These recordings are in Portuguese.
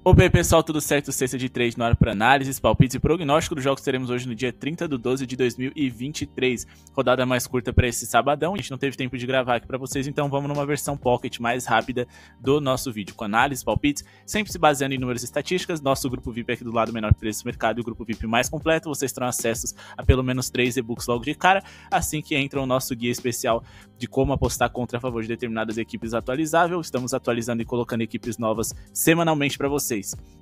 Opa, aí pessoal, tudo certo? Sexta de 3 no ar para análises, palpites e prognóstico dos jogos que teremos hoje no dia 30 de 12 de 2023. Rodada mais curta para esse sabadão, a gente não teve tempo de gravar aqui para vocês, então vamos numa versão pocket mais rápida do nosso vídeo, com análises, palpites, sempre se baseando em números e estatísticas. Nosso grupo VIP é aqui do lado, menor preço do mercado, e o grupo VIP mais completo. Vocês terão acessos a pelo menos 3 e-books logo de cara, assim que entra o nosso guia especial de como apostar contra a favor de determinadas equipes atualizável. Estamos atualizando e colocando equipes novas semanalmente para vocês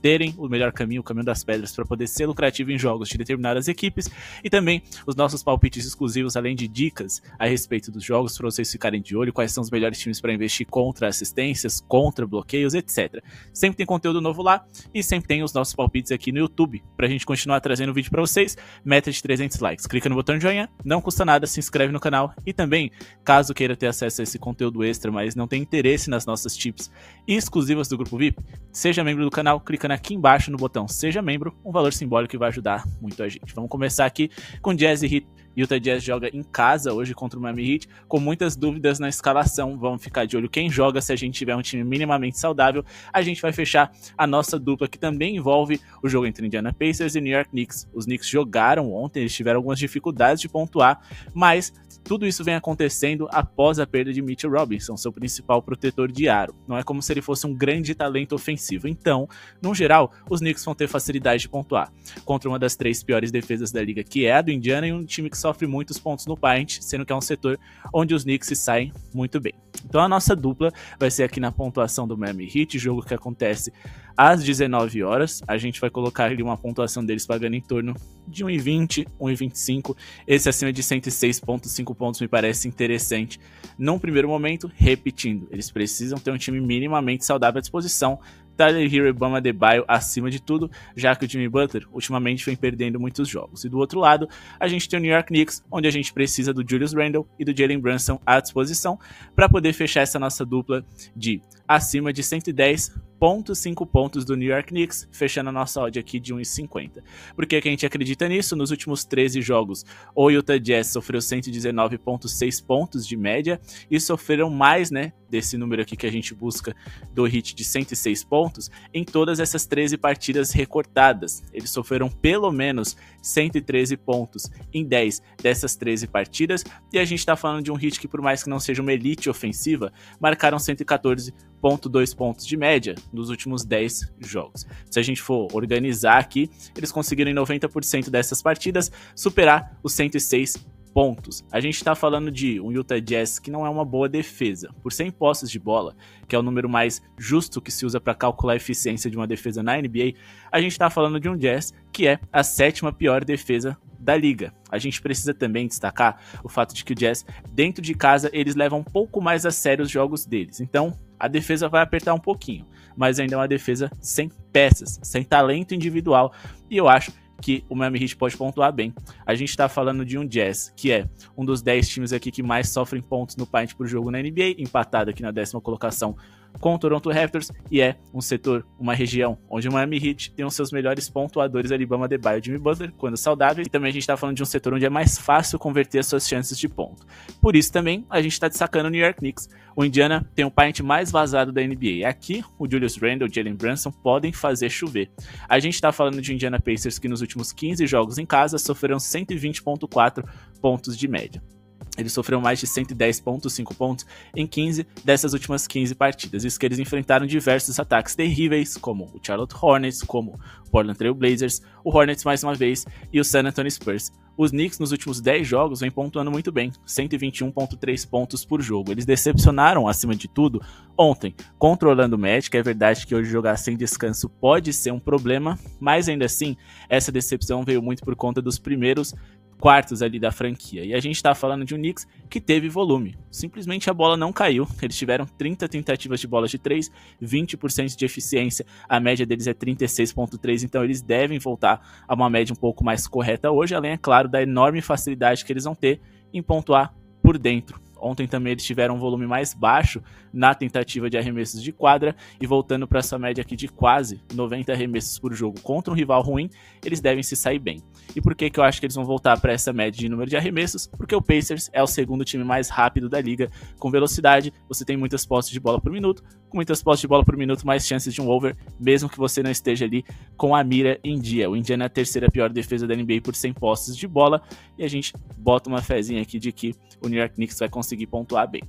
terem o melhor caminho, o caminho das pedras, para poder ser lucrativo em jogos de determinadas equipes, e também os nossos palpites exclusivos, além de dicas a respeito dos jogos para vocês ficarem de olho, quais são os melhores times para investir contra assistências, contra bloqueios, etc. Sempre tem conteúdo novo lá e sempre tem os nossos palpites aqui no YouTube para a gente continuar trazendo vídeo para vocês. Meta de 300 likes. Clica no botão de joinha, não custa nada, se inscreve no canal, e também, caso queira ter acesso a esse conteúdo extra, mas não tem interesse nas nossas tips exclusivas do grupo VIP, seja membro do canal, clicando aqui embaixo no botão Seja Membro, um valor simbólico que vai ajudar muito a gente. Vamos começar aqui com Jazz e Heat. Utah Jazz joga em casa hoje contra o Miami Heat, com muitas dúvidas na escalação. Vamos ficar de olho quem joga. Se a gente tiver um time minimamente saudável, a gente vai fechar a nossa dupla, que também envolve o jogo entre Indiana Pacers e New York Knicks. Os Knicks jogaram ontem, eles tiveram algumas dificuldades de pontuar, mas tudo isso vem acontecendo após a perda de Mitchell Robinson, seu principal protetor de aro. Não é como se ele fosse um grande talento ofensivo. Então, no geral, os Knicks vão ter facilidade de pontuar contra uma das 3 piores defesas da liga, que é a do Indiana, e um time que sofre muitos pontos no paint, sendo que é um setor onde os Knicks se saem muito bem. Então a nossa dupla vai ser aqui na pontuação do Miami Heat, jogo que acontece às 19 horas. A gente vai colocar ali uma pontuação deles pagando em torno de 1,20, 1,25. Esse acima de 106,5 pontos me parece interessante. Num primeiro momento, repetindo, eles precisam ter um time minimamente saudável à disposição. Tyler Herro e Bam Adebayo acima de tudo, já que o Jimmy Butler ultimamente vem perdendo muitos jogos. E do outro lado, a gente tem o New York Knicks, onde a gente precisa do Julius Randle e do Jalen Brunson à disposição para poder fechar essa nossa dupla de acima de 110,5 pontos do New York Knicks, fechando a nossa odd aqui de 1,50. Por que a gente acredita nisso? Nos últimos 13 jogos, o Utah Jazz sofreu 119,6 pontos de média e sofreram mais, desse número aqui que a gente busca do Heat de 106 pontos, em todas essas 13 partidas recortadas. Eles sofreram pelo menos 113 pontos em 10 dessas 13 partidas, e a gente está falando de um Heat que, por mais que não seja uma elite ofensiva, marcaram 114,2 pontos de média nos últimos 10 jogos. Se a gente for organizar aqui, eles conseguiram em 90% dessas partidas superar os 106 pontos. A gente está falando de um Utah Jazz que não é uma boa defesa. Por 100 posses de bola, que é o número mais justo que se usa para calcular a eficiência de uma defesa na NBA, a gente está falando de um Jazz que é a 7ª pior defesa da liga. A gente precisa também destacar o fato de que o Jazz, dentro de casa, eles levam um pouco mais a sério os jogos deles. Então, a defesa vai apertar um pouquinho, mas ainda é uma defesa sem peças, sem talento individual, e eu acho que o Miami Heat pode pontuar bem. A gente está falando de um Jazz que é um dos 10 times aqui que mais sofrem pontos no paint por jogo na NBA, empatado aqui na 10ª colocação com o Toronto Raptors, e é um setor, uma região onde o Miami Heat tem os seus melhores pontuadores ali, Bam Adebayo e Jimmy Butler, quando saudáveis, e também a gente está falando de um setor onde é mais fácil converter as suas chances de ponto. Por isso também a gente está destacando o New York Knicks. O Indiana tem o paint mais vazado da NBA. Aqui, o Julius Randle e o Jalen Brunson podem fazer chover. A gente está falando de Indiana Pacers que nos últimos 15 jogos em casa sofreram 120,4 pontos de média. Eles sofreram mais de 110,5 pontos em 15 dessas últimas 15 partidas. Isso que eles enfrentaram diversos ataques terríveis, como o Charlotte Hornets, como o Portland Trail Blazers, o Hornets mais uma vez e o San Antonio Spurs. Os Knicks nos últimos 10 jogos vêm pontuando muito bem, 121,3 pontos por jogo. Eles decepcionaram, acima de tudo, ontem contra o Orlando Magic. É verdade que hoje jogar sem descanso pode ser um problema, mas ainda assim, essa decepção veio muito por conta dos primeiros quartos ali da franquia. E a gente tá falando de um Knicks que teve volume. Simplesmente a bola não caiu. Eles tiveram 30 tentativas de bola de 3, 20% de eficiência. A média deles é 36,3, então eles devem voltar a uma média um pouco mais correta hoje, além, é claro, da enorme facilidade que eles vão ter em pontuar por dentro. Ontem também eles tiveram um volume mais baixo na tentativa de arremessos de quadra e voltando para essa média aqui de quase 90 arremessos por jogo contra um rival ruim, eles devem se sair bem. E por que eu acho que eles vão voltar para essa média de número de arremessos? Porque o Pacers é o segundo time mais rápido da liga, com velocidade, você tem muitas posses de bola por minuto, com muitas posses de bola por minuto, mais chances de um over, mesmo que você não esteja ali com a mira em dia. O Indiana é a terceira pior defesa da NBA por 100 posses de bola, e a gente bota uma fezinha aqui de que o New York Knicks vai conseguir pontuar bem.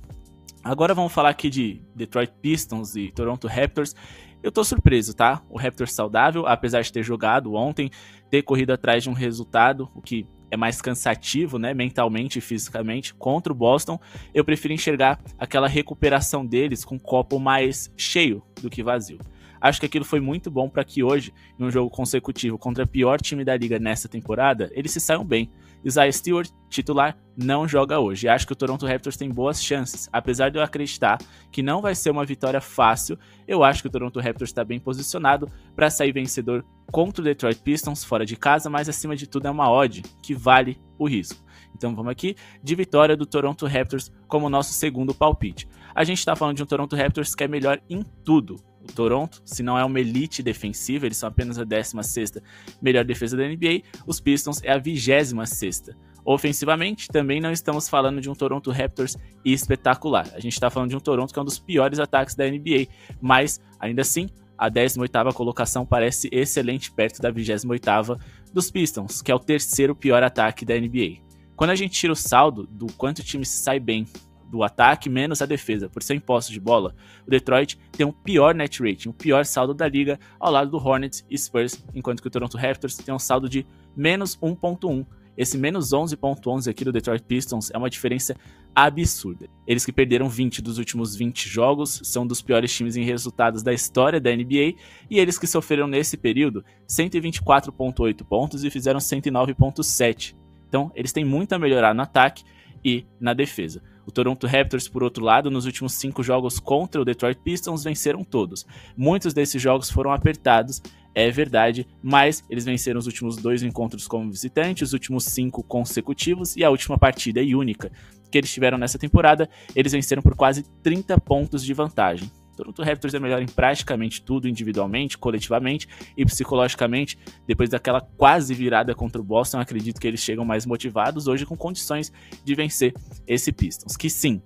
Agora vamos falar aqui de Detroit Pistons e Toronto Raptors. Eu tô surpreso, tá? O Raptors saudável, apesar de ter jogado ontem, ter corrido atrás de um resultado, o que é mais cansativo, né, mentalmente e fisicamente, contra o Boston, eu prefiro enxergar aquela recuperação deles com o copo mais cheio do que vazio. Acho que aquilo foi muito bom para que hoje, em um jogo consecutivo contra o pior time da liga nessa temporada, eles se saiam bem. Isaiah Stewart, titular, não joga hoje. Acho que o Toronto Raptors tem boas chances. Apesar de eu acreditar que não vai ser uma vitória fácil, eu acho que o Toronto Raptors está bem posicionado para sair vencedor contra o Detroit Pistons fora de casa, mas acima de tudo é uma odd que vale o risco. Então vamos aqui de vitória do Toronto Raptors como nosso segundo palpite. A gente está falando de um Toronto Raptors que é melhor em tudo. O Toronto, se não é uma elite defensiva, eles são apenas a 16ª melhor defesa da NBA, os Pistons é a 26ª. Ofensivamente, também não estamos falando de um Toronto Raptors espetacular. A gente está falando de um Toronto que é um dos piores ataques da NBA, mas ainda assim, a 18ª colocação parece excelente perto da 28ª dos Pistons, que é o terceiro pior ataque da NBA. Quando a gente tira o saldo do quanto o time se sai bem do ataque menos a defesa por 100 posses de bola, o Detroit tem um pior net rating, o pior saldo da liga, ao lado do Hornets e Spurs, enquanto que o Toronto Raptors tem um saldo de menos 1.1. Esse menos 11.11 aqui do Detroit Pistons é uma diferença absurda. Eles que perderam 20 dos últimos 20 jogos, são dos piores times em resultados da história da NBA, e eles que sofreram nesse período 124.8 pontos e fizeram 109.7. Então, eles têm muito a melhorar no ataque e na defesa. O Toronto Raptors, por outro lado, nos últimos 5 jogos contra o Detroit Pistons, venceram todos. Muitos desses jogos foram apertados, é verdade, mas eles venceram os últimos 2 encontros como visitantes, os últimos 5 consecutivos e a última partida e única que eles tiveram nessa temporada, eles venceram por quase 30 pontos de vantagem. O Toronto Raptors é melhor em praticamente tudo, individualmente, coletivamente e psicologicamente. Depois daquela quase virada contra o Boston, acredito que eles chegam mais motivados hoje com condições de vencer esse Pistons. Que sim,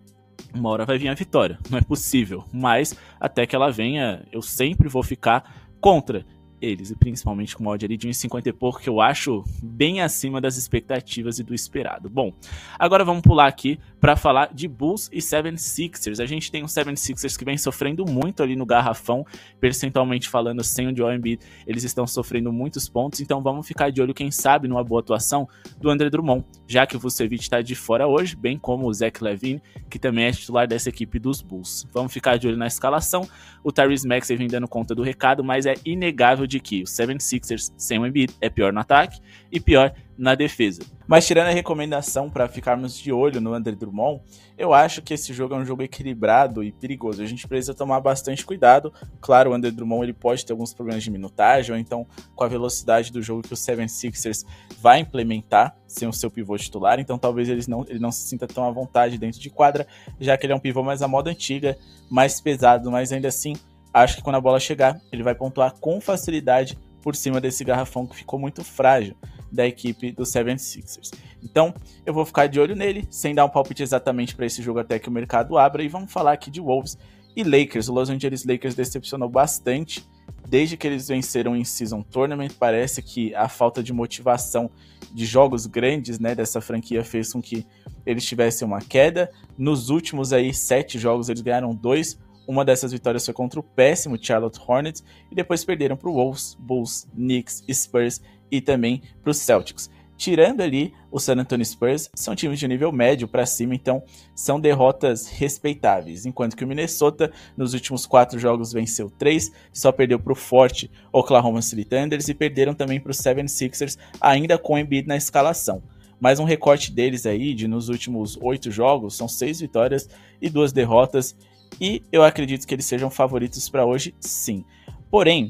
uma hora vai vir a vitória, não é possível, mas até que ela venha, eu sempre vou ficar contra eles, e principalmente com uma odd ali de 1,50 e pouco, que eu acho bem acima das expectativas e do esperado. Bom, agora vamos pular aqui para falar de Bulls e 76ers. A gente tem um 76ers que vem sofrendo muito ali no garrafão, percentualmente falando, sem o Joel Embiid, eles estão sofrendo muitos pontos, então vamos ficar de olho, quem sabe, numa boa atuação do André Drummond, já que o Vucevic está de fora hoje, bem como o Zach LaVine, que também é titular dessa equipe dos Bulls. Vamos ficar de olho na escalação. O Tyrese Maxey vem dando conta do recado, mas é inegável de que o 76ers sem o Embiid é pior no ataque e pior na defesa. Mas tirando a recomendação para ficarmos de olho no André Drummond, eu acho que esse jogo é um jogo equilibrado e perigoso. A gente precisa tomar bastante cuidado. Claro, o André Drummond ele pode ter alguns problemas de minutagem, ou então com a velocidade do jogo que o 76ers vai implementar sem o seu pivô titular, então talvez ele não se sinta tão à vontade dentro de quadra, já que ele é um pivô mais à moda antiga, mais pesado, mas ainda assim acho que quando a bola chegar, ele vai pontuar com facilidade por cima desse garrafão que ficou muito frágil da equipe do 76ers. Então, eu vou ficar de olho nele, sem dar um palpite exatamente para esse jogo até que o mercado abra, e vamos falar aqui de Wolves e Lakers. O Los Angeles Lakers decepcionou bastante desde que eles venceram em Season Tournament. Parece que a falta de motivação de jogos grandes, né, dessa franquia fez com que eles tivessem uma queda. Nos últimos aí 7 jogos eles ganharam 2. Uma dessas vitórias foi contra o péssimo Charlotte Hornets e depois perderam para o Wolves, Bulls, Knicks, Spurs e também para os Celtics. Tirando ali o San Antonio Spurs, são times de nível médio para cima, então são derrotas respeitáveis. Enquanto que o Minnesota, nos últimos 4 jogos, venceu 3, só perdeu para o forte Oklahoma City Thunders e perderam também para os 76ers, ainda com o Embiid na escalação. Mas um recorte deles aí, de nos últimos 8 jogos, são 6 vitórias e 2 derrotas, e eu acredito que eles sejam favoritos para hoje, sim. Porém,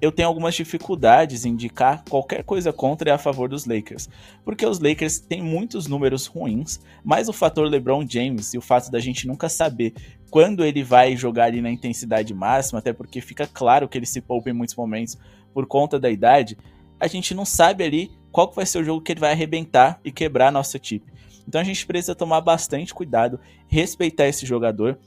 eu tenho algumas dificuldades em indicar qualquer coisa contra e a favor dos Lakers, porque os Lakers têm muitos números ruins, mas o fator LeBron James e o fato da gente nunca saber quando ele vai jogar ali na intensidade máxima, até porque fica claro que ele se poupa em muitos momentos por conta da idade, a gente não sabe ali qual vai ser o jogo que ele vai arrebentar e quebrar a nossa equipe. Então a gente precisa tomar bastante cuidado, respeitar esse jogador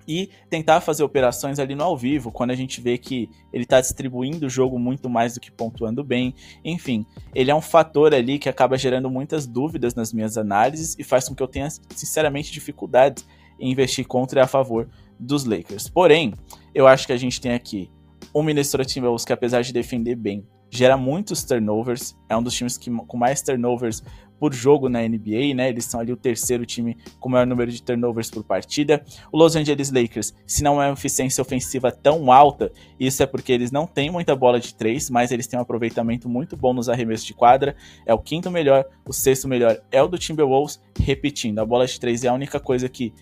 e tentar fazer operações ali no ao vivo, quando a gente vê que ele está distribuindo o jogo muito mais do que pontuando bem. Enfim, ele é um fator ali que acaba gerando muitas dúvidas nas minhas análises e faz com que eu tenha, sinceramente, dificuldades em investir contra e a favor dos Lakers. Porém, eu acho que a gente tem aqui o Minnesota Timberwolves que, apesar de defender bem, gera muitos turnovers, é um dos times com mais turnovers por jogo na NBA, né? Eles são ali o terceiro time com o maior número de turnovers por partida. O Los Angeles Lakers, se não é uma eficiência ofensiva tão alta, isso é porque eles não têm muita bola de 3, mas eles têm um aproveitamento muito bom nos arremessos de quadra. É o quinto melhor, o sexto melhor é o do Timberwolves. Repetindo, a bola de 3 é a única coisa que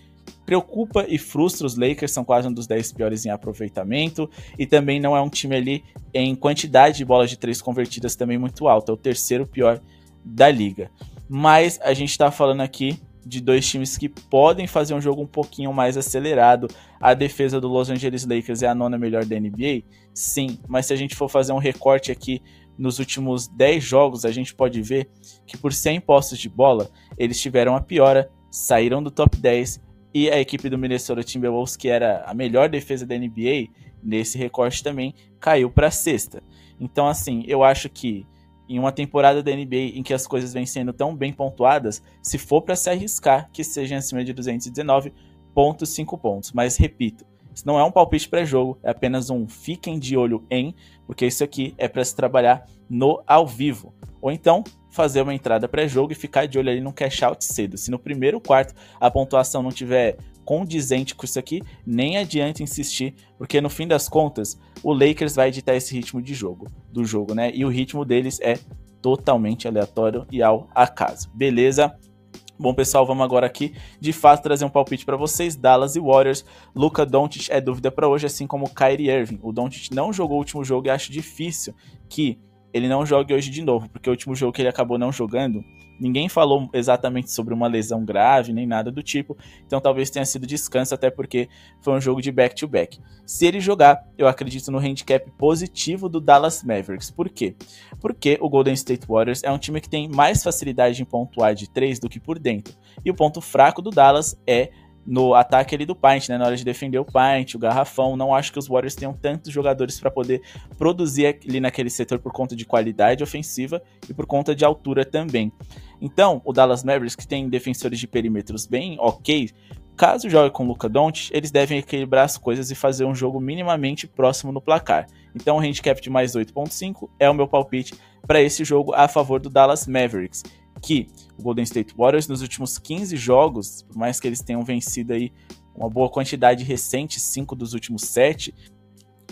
preocupa e frustra os Lakers, são quase um dos 10 piores em aproveitamento, e também não é um time ali em quantidade de bolas de 3 convertidas também muito alta, é o terceiro pior da liga. Mas a gente tá falando aqui de dois times que podem fazer um jogo um pouquinho mais acelerado. A defesa do Los Angeles Lakers é a nona melhor da NBA? Sim, mas se a gente for fazer um recorte aqui nos últimos 10 jogos, a gente pode ver que por 100 posses de bola, eles tiveram a piora, saíram do top 10, e a equipe do Minnesota Timberwolves, que era a melhor defesa da NBA, nesse recorte também, caiu para a sexta. Então, assim, eu acho que em uma temporada da NBA em que as coisas vêm sendo tão bem pontuadas, se for para se arriscar, que seja acima de 219,5 pontos. Mas, repito, isso não é um palpite pré-jogo, é apenas um fiquem de olho em, porque isso aqui é para se trabalhar no ao vivo. Ou então, fazer uma entrada pré-jogo e ficar de olho ali no cash out cedo. Se no primeiro quarto a pontuação não tiver condizente com isso aqui, nem adianta insistir, porque no fim das contas, o Lakers vai editar esse ritmo do jogo, né? E o ritmo deles é totalmente aleatório e ao acaso. Beleza? Bom, pessoal, vamos agora aqui, de fato, trazer um palpite para vocês. Dallas e Warriors. Luka Doncic é dúvida para hoje, assim como Kyrie Irving. O Doncic não jogou o último jogo e acho difícil que ele não jogue hoje de novo, porque o último jogo que ele acabou não jogando, ninguém falou exatamente sobre uma lesão grave, nem nada do tipo, então talvez tenha sido descanso, até porque foi um jogo de back-to-back. Se ele jogar, eu acredito no handicap positivo do Dallas Mavericks. Por quê? Porque o Golden State Warriors é um time que tem mais facilidade em pontuar de 3 do que por dentro, e o ponto fraco do Dallas é no ataque ali do paint, né? Na hora de defender o paint, o garrafão. Não acho que os Warriors tenham tantos jogadores para poder produzir ali naquele setor por conta de qualidade ofensiva e por conta de altura também. Então, o Dallas Mavericks, que tem defensores de perímetros bem ok, caso jogue com o Luka Doncic, eles devem equilibrar as coisas e fazer um jogo minimamente próximo no placar. Então, o handicap de mais 8.5 é o meu palpite para esse jogo a favor do Dallas Mavericks, que o Golden State Warriors nos últimos 15 jogos, por mais que eles tenham vencido aí uma boa quantidade recente, 5 dos últimos 7,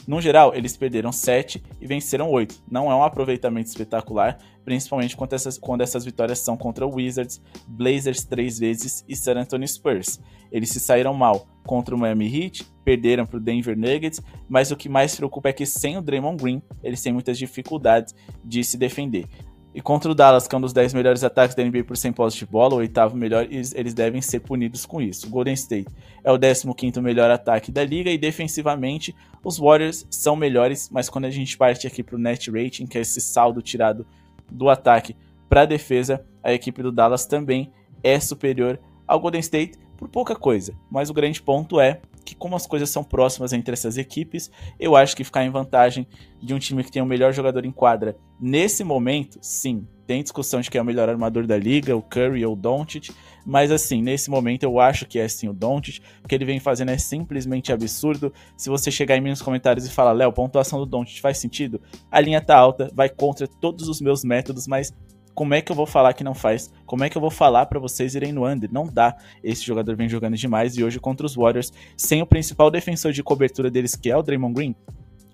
no geral eles perderam 7 e venceram 8. Não é um aproveitamento espetacular, principalmente quando essas vitórias são contra o Wizards, Blazers 3 vezes e San Antonio Spurs. Eles se saíram mal contra o Miami Heat, perderam para o Denver Nuggets, mas o que mais preocupa é que sem o Draymond Green, eles têm muitas dificuldades de se defender. E contra o Dallas, que é um dos 10 melhores ataques da NBA por 100 posses de bola, o oitavo melhor, eles devem ser punidos com isso. O Golden State é o 15º melhor ataque da liga e defensivamente os Warriors são melhores, mas quando a gente parte aqui para o net rating, que é esse saldo tirado do ataque para a defesa, a equipe do Dallas também é superior ao Golden State por pouca coisa. Mas o grande ponto é que, como as coisas são próximas entre essas equipes, eu acho que ficar em vantagem de um time que tem o melhor jogador em quadra nesse momento, sim, tem discussão de quem é o melhor armador da liga, o Curry ou o Doncic, mas assim, nesse momento eu acho que é sim o Doncic, o que ele vem fazendo é simplesmente absurdo. Se você chegar em mim nos comentários e falar, Léo, pontuação do Doncic faz sentido? A linha tá alta, vai contra todos os meus métodos, mas como é que eu vou falar que não faz? Como é que eu vou falar pra vocês irem no under? Não dá. Esse jogador vem jogando demais e hoje contra os Warriors, sem o principal defensor de cobertura deles, que é o Draymond Green,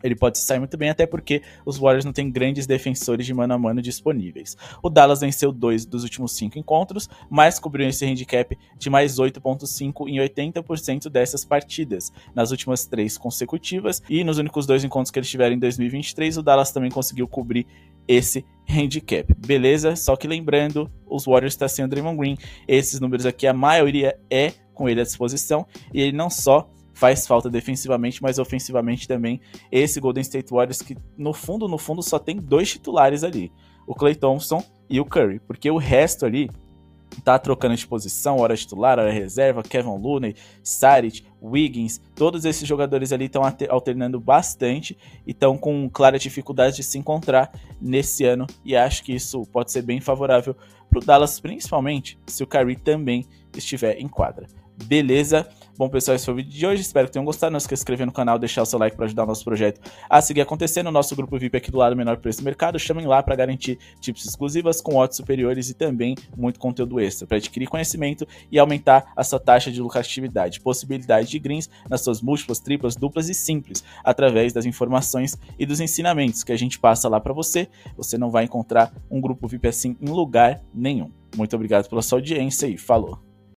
ele pode se sair muito bem, até porque os Warriors não têm grandes defensores de mano a mano disponíveis. O Dallas venceu 2 dos últimos 5 encontros, mas cobriu esse handicap de mais 8.5 em 80% dessas partidas, nas últimas 3 consecutivas, e nos únicos 2 encontros que eles tiveram em 2023, o Dallas também conseguiu cobrir esse handicap, beleza? Só que lembrando, os Warriors estão sem o Draymond Green, esses números aqui, a maioria é com ele à disposição, e ele não só faz falta defensivamente, mas ofensivamente também. Esse Golden State Warriors que no fundo só tem 2 titulares ali, o Klay Thompson e o Curry, porque o resto ali tá trocando de posição, hora titular, hora reserva, Kevin Looney, Saric, Wiggins, todos esses jogadores ali estão alternando bastante e estão com clara dificuldade de se encontrar nesse ano, e acho que isso pode ser bem favorável pro Dallas, principalmente se o Kyrie também estiver em quadra. Beleza? Bom, pessoal, esse foi o vídeo de hoje, espero que tenham gostado. Não esqueça de se inscrever no canal, deixar o seu like para ajudar o nosso projeto a seguir acontecendo. O nosso grupo VIP aqui do lado, menor preço do mercado, chamem lá para garantir tips exclusivas com odds superiores e também muito conteúdo extra para adquirir conhecimento e aumentar a sua taxa de lucratividade, possibilidade de greens nas suas múltiplas, triplas, duplas e simples, através das informações e dos ensinamentos que a gente passa lá para você. Você não vai encontrar um grupo VIP assim em lugar nenhum. Muito obrigado pela sua audiência e falou!